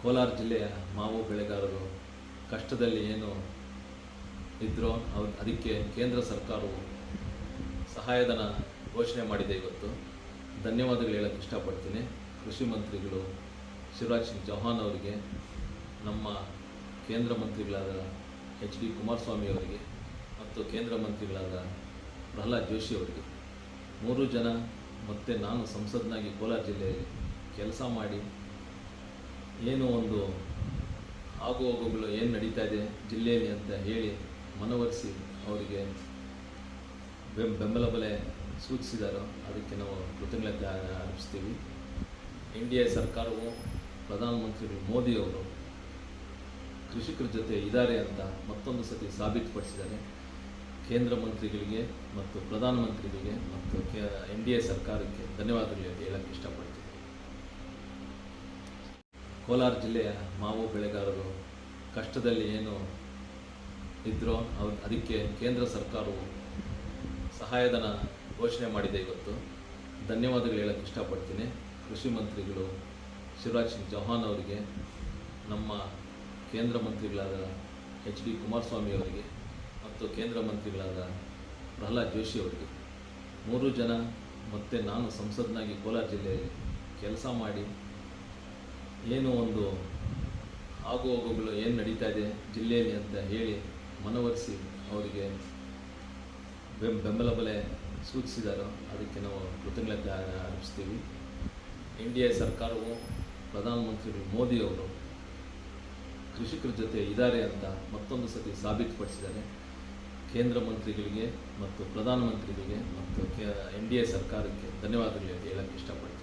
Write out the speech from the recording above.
ಕೋಲಾರ ಜಿಲ್ಲೆಯ ಮಾವು ಬೆಳೆಗಾರರು ಕಷ್ಟದಲ್ಲಿ ಏನು ಇದ್ದರೋ ಅದಕ್ಕೆ ಕೇಂದ್ರ ಸರ್ಕಾರವು ಸಹಾಯಧನ ಘೋಷಣೆ ಮಾಡಿದೆ. ಇವತ್ತು ಧನ್ಯವಾದಗಳು ಹೇಳೋಕ್ಕೆ ಇಷ್ಟಪಡ್ತೀನಿ. ಕೃಷಿ ಮಂತ್ರಿಗಳು ಶಿವರಾಜ್ ಸಿಂಗ್ ಚೌಹಾಣ್ ಅವರಿಗೆ, ನಮ್ಮ ಕೇಂದ್ರ ಮಂತ್ರಿಗಳಾದ ಎಚ್ ಡಿ ಕುಮಾರಸ್ವಾಮಿ ಅವರಿಗೆ ಮತ್ತು ಕೇಂದ್ರ ಮಂತ್ರಿಗಳಾದ ಪ್ರಹ್ಲಾದ್ ಜೋಶಿ ಅವರಿಗೆ, 3 ಜನ ಮತ್ತು ನಾನು ಸಂಸದನಾಗಿ ಕೋಲಾರ ಜಿಲ್ಲೆಯಲ್ಲಿ ಕೆಲಸ ಮಾಡಿ ಏನು ಒಂದು ಆಗುಹೋಗುಗಳು ಏನು ನಡೀತಾ ಇದೆ ಜಿಲ್ಲೆಯಲ್ಲಿ ಅಂತ ಹೇಳಿ ಮನವೊಲಿಸಿ ಅವರಿಗೆ ಬೆಂಬಲ ಬೆಲೆ ಸೂಚಿಸಿದಾರೋ ಅದಕ್ಕೆ ನಾವು ಕೃತಜ್ಞತೆ ಅರ್ಪಿಸ್ತೀವಿ. NDA ಸರ್ಕಾರವು ಪ್ರಧಾನಮಂತ್ರಿಗಳು ಮೋದಿಯವರು ಕೃಷಿಕರ ಜೊತೆ ಇದ್ದಾರೆ ಅಂತ ಮತ್ತೊಂದು ಸತಿ ಸಾಬೀತುಪಡಿಸಿದ್ದಾರೆ. ಕೇಂದ್ರ ಮಂತ್ರಿಗಳಿಗೆ ಮತ್ತು ಪ್ರಧಾನಮಂತ್ರಿಗಳಿಗೆ ಮತ್ತು NDA ಸರ್ಕಾರಕ್ಕೆ ಧನ್ಯವಾದಗಳು ಹೇಳಕ್ಕೆ ಇಷ್ಟಪಡ್ತೀನಿ. ಕೋಲಾರ ಜಿಲ್ಲೆಯ ಮಾವು ಬೆಳೆಗಾರರು ಕಷ್ಟದಲ್ಲಿ ಏನು ಇದ್ದರೋ ಅದಕ್ಕೆ ಕೇಂದ್ರ ಸರ್ಕಾರವು ಸಹಾಯಧನ ಘೋಷಣೆ ಮಾಡಿದೆ. ಇವತ್ತು ಧನ್ಯವಾದಗಳು ಹೇಳಕ್ಕೆ ಇಷ್ಟಪಡ್ತೀನಿ. ಕೃಷಿ ಮಂತ್ರಿಗಳು ಶಿವರಾಜ್ ಸಿಂಗ್ ಚೌಹಾಣ್ ಅವರಿಗೆ, ನಮ್ಮ ಕೇಂದ್ರ ಮಂತ್ರಿಗಳಾದ ಎಚ್ ಡಿ ಕುಮಾರಸ್ವಾಮಿ ಅವರಿಗೆ ಮತ್ತು ಕೇಂದ್ರ ಮಂತ್ರಿಗಳಾದ ಪ್ರಹ್ಲಾದ್ ಜೋಶಿ ಅವರಿಗೆ, 3 ಜನ ಮತ್ತು ನಾನು ಸಂಸದನಾಗಿ ಕೋಲಾರ ಜಿಲ್ಲೆಯಲ್ಲಿ ಕೆಲಸ ಮಾಡಿ ಏನು ಒಂದು ಆಗುಹೋಗುಗಳು ಏನು ನಡೀತಾ ಇದೆ ಜಿಲ್ಲೆಯಲ್ಲಿ ಅಂತ ಹೇಳಿ ಮನವೊಲಿಸಿ ಅವರಿಗೆ ಬೆಂಬಲ ಬೆಲೆ ಸೂಚಿಸಿದಾರೋ ಅದಕ್ಕೆ ನಾವು ಕೃತಜ್ಞತೆ ಅರ್ಪಿಸ್ತೀವಿ. NDA ಸರ್ಕಾರವು ಪ್ರಧಾನಮಂತ್ರಿಗಳು ಮೋದಿಯವರು ಕೃಷಿಕರ ಜೊತೆ ಇದ್ದಾರೆ ಅಂತ ಮತ್ತೊಂದು ಸತಿ ಸಾಬೀತುಪಡಿಸಿದ್ದಾರೆ. ಕೇಂದ್ರ ಮಂತ್ರಿಗಳಿಗೆ ಮತ್ತು ಪ್ರಧಾನಮಂತ್ರಿಗಳಿಗೆ ಮತ್ತು NDA ಸರ್ಕಾರಕ್ಕೆ ಧನ್ಯವಾದಗಳು ಹೇಳಕ್ಕೆ ಇಷ್ಟಪಡ್ತೀನಿ.